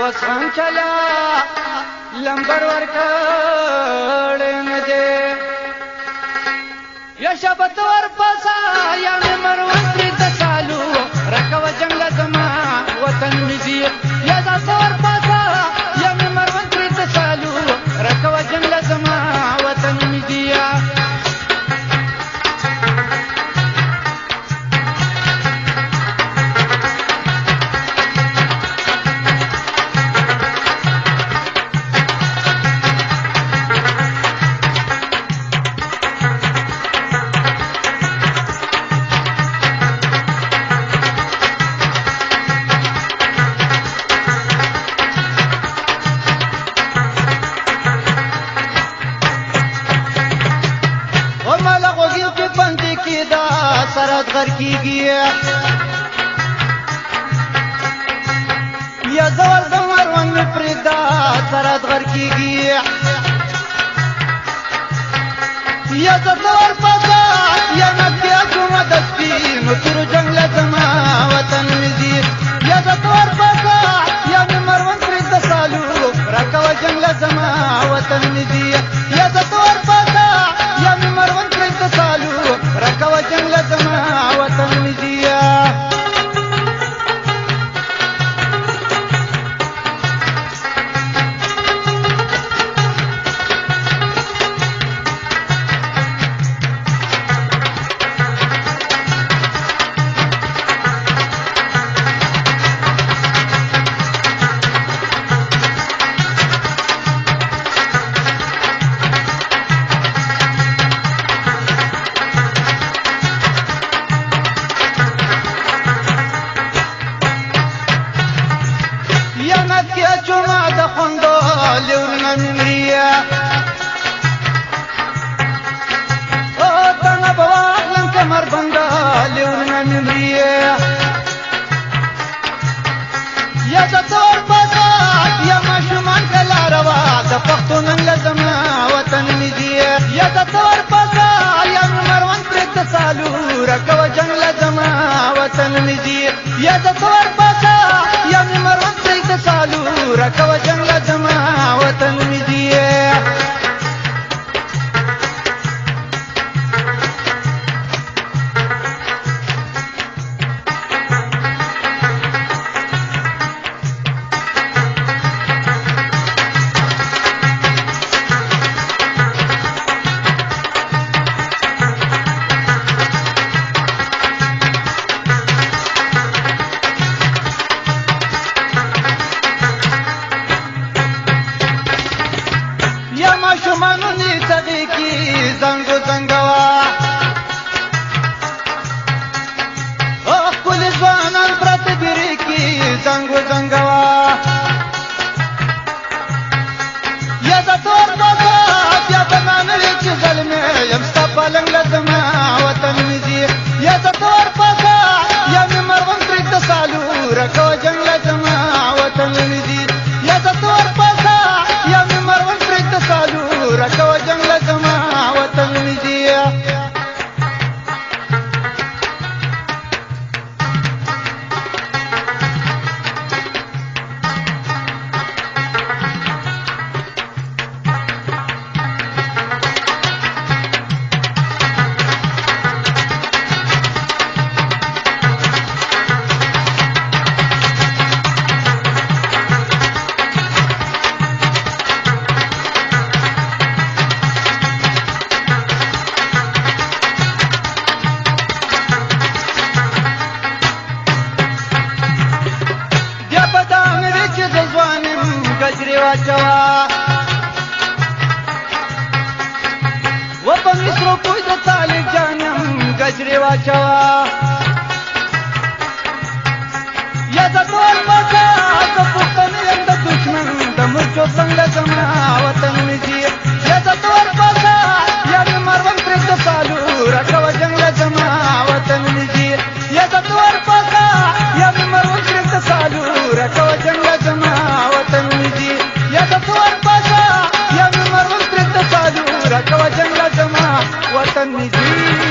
وسخن چلا لمبر ورکړې نه دې یا شبت ور پسا یا مروان تری تسالو رکو جنگ زما وطن مزي یا ذات ور پسا یا مروان تری تسالو رکو جنگ زما وطن مزي سرات غر کیږي یا زور د مروان پردا سرات غر کیږي یا زور پدا یا نکیا کوم د سپین تر جنگل زما وطن مزي یا زور پدا یا مروان پردا سالو راکو جنگل زما وطن مزي یا زور پدا یا مروان پردا سالو راکو جنگل زما وطن مزي چوما د خوندو لورنا ممریا او تنا بواخلن کمر بندا لورنا ممریا یا د تور پتا یا مشمان کلا روا د پختون لزما وطن مزي یا د تور پتا یا مروان پر تسالو رکو جنگ لزما وطن مزي یا د تور پتا یا مروان پر تسالو رکو جنگ زما وطن مزي شمانو نی تغی کی زنگو زنگوا او کل زوانان پرت بیری کی زنگو زنگوا یا دا تور بابا یا دا نانوی چی ظلمه یمستا پالنگ لزما وطن مزی یا دا تور بابا یا می مروان ترک تسالو رکو جنگ لزما وطن مزی یا دا تور بابا یا می مروان ترک تسالو رکو جنگ زما وطن مزي گجری واچوا و په مصر کوی د طالب جانم گجری واچوا یا د ټول پکا د پښتنې د دشمن د مرچو څنګه زما وطن مزي یا د ټول پکا یا مروان پر د سالو رکو جنگ زما وطن مزي یا د ټول پکا یا مروان پر د سالو رکو جنگ زما وطن مزي یا د تور پاسا یا مروان پر تسالو رکو جنگ زما وطن مزي